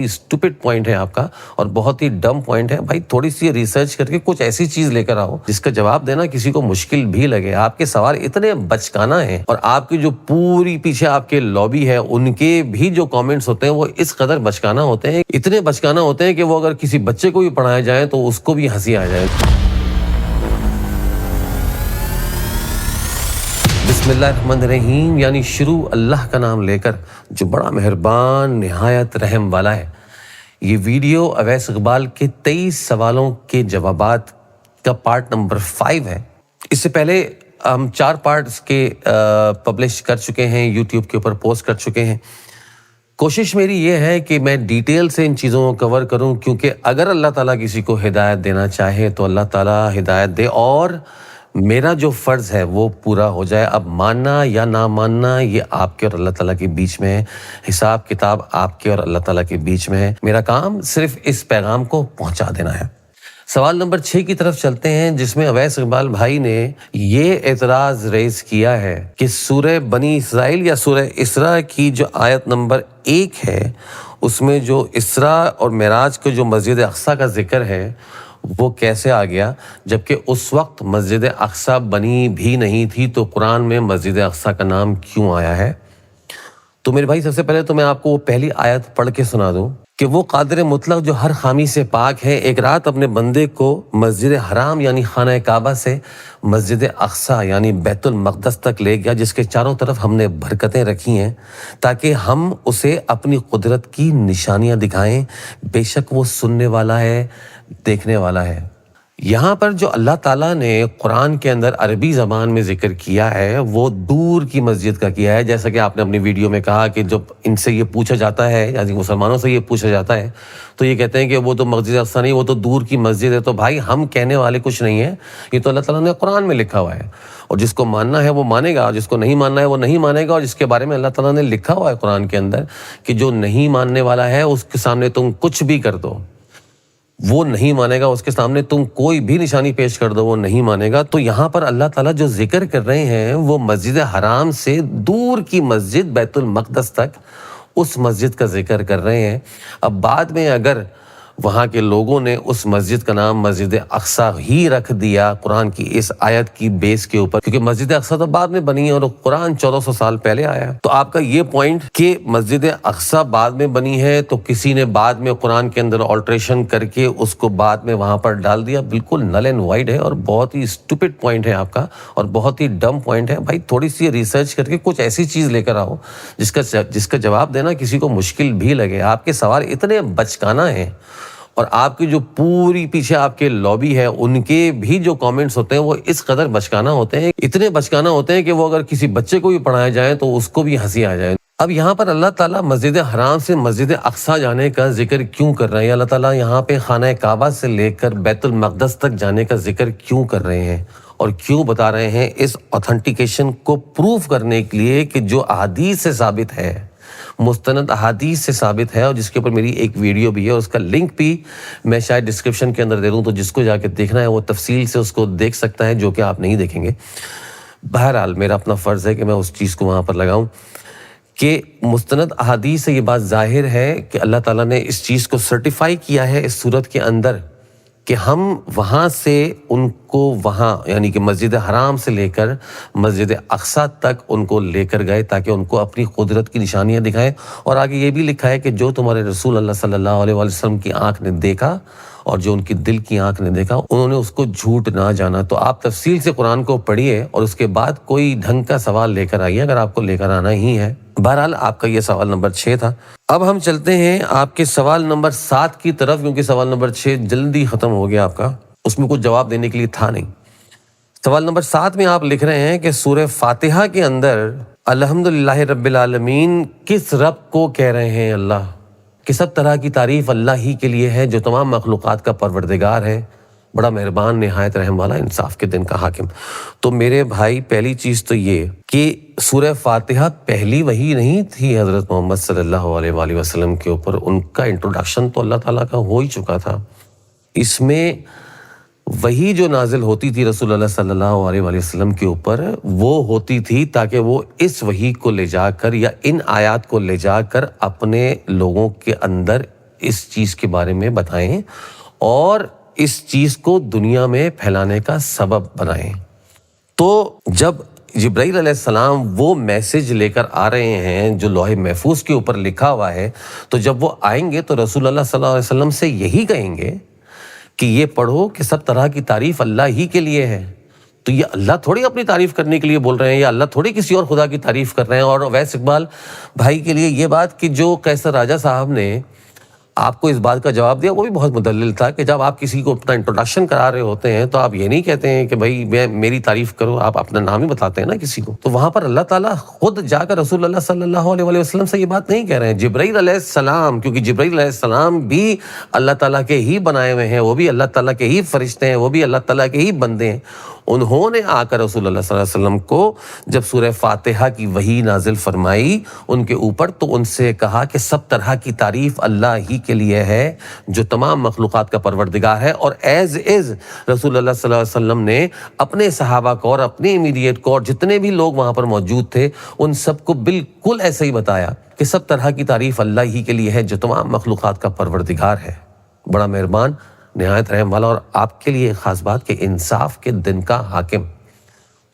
Stupid point है आपका और बहुत ही डम पॉइंट है भाई। थोड़ी सी रिसर्च करके कुछ ऐसी चीज लेकर आओ जिसका जवाब देना किसी को मुश्किल भी लगे। आपके सवाल इतने बचकाना हैं और आपकी जो पूरी पीछे आपके लॉबी है उनके भी जो कमेंट्स होते हैं वो इस कदर बचकाना होते हैं, इतने बचकाना होते हैं कि वो अगर किसी बच्चे को भी पढ़ाया जाए तो उसको भी हंसी आ जाए। बिस्मिल्लाहिर्रहमानिर्रहीम, यानी शुरू अल्लाह का नाम लेकर जो बड़ा मेहरबान निहायत रहम वाला है। ये वीडियो अवैस इकबाल के 23 सवालों के जवाबात का पार्ट नंबर 5 है। इससे पहले हम 4 पार्ट्स के पब्लिश कर चुके हैं, यूट्यूब के ऊपर पोस्ट कर चुके हैं। कोशिश मेरी ये है कि मैं डिटेल से इन चीज़ों को कवर करूं, क्योंकि अगर अल्लाह ताला किसी को हिदायत देना चाहे तो अल्लाह ताला हिदायत दे और मेरा जो फ़र्ज़ है वो पूरा हो जाए। अब मानना या ना मानना ये आपके और अल्लाह ताला के बीच में है, हिसाब किताब आपके और अल्लाह ताला के बीच में है। मेरा काम सिर्फ इस पैगाम को पहुंचा देना है। सवाल नंबर 6 की तरफ चलते हैं, जिसमें अवैस इकबाल भाई ने ये एतराज़ रेज़ किया है कि सूरह बनी इसराइल या सूरह इसरा की जो आयत नंबर 1 है उसमें जो इसरा और मेराज के जो मस्जिद अक्सा का जिक्र है वो कैसे आ गया, जबकि उस वक्त मस्जिद अक्सा बनी भी नहीं थी, तो कुरान में मस्जिद अक्सा का नाम क्यों आया है। तो मेरे भाई सबसे पहले तो मैं आपको वो पहली आयत पढ़ के सुना दूं कि वो कादिर मुतलक जो हर खामी से पाक है, एक रात अपने बंदे को मस्जिद हराम यानी खाना काबा से मस्जिद अक्सा यानी बैतुल मक़दस तक ले गया, जिसके चारों तरफ हमने बरकतें रखी हैं ताकि हम उसे अपनी कुदरत की निशानियां दिखाएं। बेशक वो सुनने वाला है, देखने वाला है। यहाँ पर जो अल्लाह ताला ने कुरान के अंदर अरबी ज़बान में ज़िक्र किया है वो दूर की मस्जिद का किया है। जैसा कि आपने अपनी वीडियो में कहा कि जब इनसे ये पूछा जाता है, यानी मुसलमानों से ये पूछा जाता है, तो ये कहते हैं कि वो तो मस्जिद अक्सा नहीं, वो तो दूर की मस्जिद है। तो भाई हम कहने वाले कुछ नहीं है, ये तो अल्लाह ताला ने कुरान में लिखा हुआ है और जिसको मानना है वो मानेगा, जिसको नहीं मानना है वो नहीं मानेगा। और जिसके बारे में अल्लाह ताला ने लिखा हुआ है कुरान के अंदर कि जो नहीं मानने वाला है उसके सामने तुम कुछ भी कर दो वो नहीं मानेगा, उसके सामने तुम कोई भी निशानी पेश कर दो वो नहीं मानेगा। तो यहाँ पर अल्लाह ताला जो जिक्र कर रहे हैं वो मस्जिद हराम से दूर की मस्जिद बैतुल मक़दस तक उस मस्जिद का जिक्र कर रहे हैं। अब बाद में अगर वहाँ के लोगों ने उस मस्जिद का नाम मस्जिद अक्सा ही रख दिया कुरान की इस आयत की बेस के ऊपर, क्योंकि मस्जिद अक्सा तो बाद में बनी है और कुरान 1400 साल पहले आया, तो आपका ये पॉइंट कि मस्जिद अक्सा बाद में बनी है तो किसी ने बाद में कुरान के अंदर ऑल्ट्रेशन करके उसको बाद में वहाँ पर डाल दिया, बिल्कुल नल एंड वाइड है और बहुत ही स्टूपिड पॉइंट है आपका और बहुत ही डम पॉइंट है। भाई थोड़ी सी रिसर्च करके कुछ ऐसी चीज़ लेकर आओ जिसका जवाब देना किसी को मुश्किल भी लगे। आपके सवाल इतने बचकाना हैं और आपकी जो पूरी पीछे आपके लॉबी है उनके भी जो कमेंट्स होते हैं वो इस कदर बचकाना होते हैं, इतने बचकाना होते हैं कि वो अगर किसी बच्चे को भी पढ़ाया जाए तो उसको भी हंसी आ जाए। अब यहाँ पर अल्लाह ताला मस्जिद हराम से मस्जिद अक्सा जाने का जिक्र क्यों कर रहे हैं, अल्लाह ताला यहाँ पे खाना काबा से लेकर बैतुल मक़दस तक जाने का जिक्र क्यों कर रहे हैं और क्यों बता रहे हैं, इस ऑथेंटिकेशन को प्रूव करने के लिए कि जो अहादीस से साबित है, मुस्तनद अहादीस से साबित है और जिसके ऊपर मेरी एक वीडियो भी है, उसका लिंक भी मैं शायद डिस्क्रिप्शन के अंदर दे दूं, तो जिसको जाके देखना है वो तफसील से उसको देख सकता है, जो कि आप नहीं देखेंगे। बहरहाल मेरा अपना फ़र्ज़ है कि मैं उस चीज़ को वहाँ पर लगाऊं कि मुस्तनद अहादीस से ये बात ज़ाहिर है कि अल्लाह ताला ने इस चीज़ को सर्टिफाई किया है इस सूरत के अंदर कि हम वहाँ से उनको वहाँ यानी कि मस्जिद हराम से लेकर मस्जिद अक्सा तक उनको लेकर गए ताकि उनको अपनी कुदरत की निशानियाँ दिखाएं। और आगे ये भी लिखा है कि जो तुम्हारे रसूल अल्लाह सल्लल्लाहु अलैहि वसल्लम की आँख ने देखा और जो उनकी दिल की आँख ने देखा उन्होंने उसको झूठ ना जाना। तो आप तफसील से कुरान को पढ़िए और उसके बाद कोई ढंग का सवाल लेकर आइए अगर आपको लेकर आना ही है। बहरहाल आपका ये सवाल नंबर 6 था। अब हम चलते हैं आपके सवाल नंबर 7 की तरफ, क्योंकि सवाल नंबर 6 जल्दी ख़त्म हो गया आपका, उसमें कुछ जवाब देने के लिए था नहीं। सवाल नंबर 7 में आप लिख रहे हैं कि सूरह फातिहा के अंदर अल्हम्दुलिल्लाहि रब्बिल आलमीन किस रब को कह रहे हैं अल्लाह, कि सब तरह की तारीफ़ अल्लाह ही के लिए है जो तमाम मखलूक़ात का परवरदिगार है, बड़ा मेहरबान निहायत रहम वाला, इंसाफ के दिन का हाकिम। तो मेरे भाई पहली चीज़ तो ये कि सूरह फातिहा पहली वही नहीं थी हज़रत मोहम्मद सल्लल्लाहु अलैहि वसल्लम के ऊपर, उनका इंट्रोडक्शन तो अल्लाह ताला का हो ही चुका था। इसमें वही जो नाजिल होती थी रसूलुल्लाह सल्लल्लाहु अलैहि वसल्लम के ऊपर वो होती थी ताकि वो इस वही को ले जाकर या इन आयात को ले जाकर अपने लोगों के अंदर اس چیز کے بارے میں بتائیں اور اس چیز کو دنیا میں پھیلانے کا سبب بنائیں۔ تو جب جبرائیل علیہ السلام وہ میسج لے کر آ رہے ہیں جو لوح محفوظ کے اوپر لکھا ہوا ہے، تو جب وہ آئیں گے تو رسول اللہ صلی اللہ علیہ وسلم سے یہی کہیں گے کہ یہ پڑھو کہ سب طرح کی تعریف اللہ ہی کے لیے ہے۔ تو یہ اللہ تھوڑی اپنی تعریف کرنے کے لیے بول رہے ہیں، یا اللہ تھوڑی کسی اور خدا کی تعریف کر رہے ہیں۔ اور اویس اقبال بھائی کے لیے یہ بات کہ جو قیصر راجہ صاحب نے آپ کو اس بات کا جواب دیا وہ بھی بہت مدلل تھا کہ جب آپ کسی کو اپنا انٹروڈکشن کرا رہے ہوتے ہیں تو آپ یہ نہیں کہتے ہیں کہ بھائی میری تعریف کرو، آپ اپنا نام ہی بتاتے ہیں نا کسی کو۔ تو وہاں پر اللہ تعالیٰ خود جا کر رسول اللہ صلی اللہ علیہ وآلہ وسلم سے یہ بات نہیں کہہ رہے ہیں، جبرائیل علیہ السلام، کیونکہ جبرائیل علیہ السلام بھی اللہ تعالیٰ کے ہی بنائے ہوئے ہیں، وہ بھی اللہ تعالیٰ کے ہی فرشتے ہیں، وہ بھی اللہ تعالیٰ کے ہی بندے ہیں۔ انہوں نے آ کر رسول اللہ صلی اللہ علیہ وسلم کو جب سورہ فاتحہ کی وحی نازل فرمائی ان کے اوپر، تو ان سے کہا کہ سب طرح کی تعریف اللہ ہی کے لیے ہے جو تمام مخلوقات کا پروردگار ہے۔ اور ایز رسول اللہ صلی اللہ علیہ وسلم نے اپنے صحابہ کو اور اپنے امیڈیٹ کو اور جتنے بھی لوگ وہاں پر موجود تھے ان سب کو بالکل ایسے ہی بتایا کہ سب طرح کی تعریف اللہ ہی کے لیے ہے جو تمام مخلوقات کا پروردگار ہے، بڑا مہربان، نہایت رحم والا۔ اور آپ کے لیے ایک خاص بات کہ انصاف کے دن کا حاکم،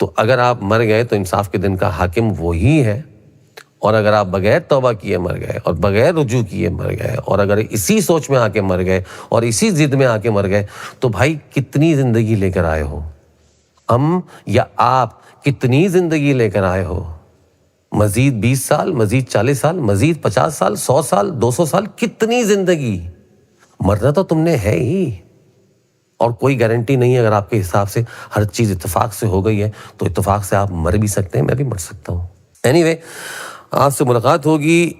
تو اگر آپ مر گئے تو انصاف کے دن کا حاکم وہی ہے، اور اگر آپ بغیر توبہ کیے مر گئے اور بغیر رجوع کیے مر گئے اور اگر اسی سوچ میں آ کے مر گئے اور اسی ضد میں آ کے مر گئے تو بھائی کتنی زندگی لے کر آئے ہو؟ ہم یا آپ کتنی زندگی لے کر آئے ہو؟ مزید 20 سال، مزید 40 سال، مزید 50 سال، 100 سال، 200 سال، کتنی زندگی؟ مرنا تو تم نے ہے ہی، اور کوئی گارنٹی نہیں ہے۔ اگر آپ کے حساب سے ہر چیز اتفاق سے ہو گئی ہے تو اتفاق سے آپ مر بھی سکتے ہیں، میں بھی مر سکتا ہوں۔ اینی آپ سے ملاقات ہوگی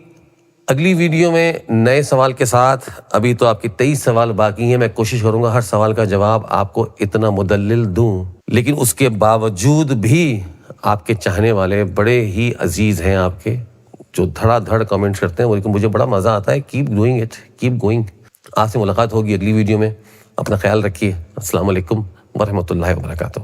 اگلی ویڈیو میں نئے سوال کے ساتھ۔ ابھی تو آپ کی 23 سوال باقی ہیں، میں کوشش کروں گا ہر سوال کا جواب آپ کو اتنا مدلل دوں، لیکن اس کے باوجود بھی آپ کے چاہنے والے بڑے ہی عزیز ہیں آپ کے، جو دھڑا دھڑ کمنٹس کرتے ہیں، لیکن مجھے بڑا مزہ آتا ہے۔ Keep doing it, keep going. آپ سے ملاقات ہوگی اگلی ویڈیو میں، اپنا خیال رکھیے۔ السلام علیکم ورحمۃ اللہ وبرکاتہ۔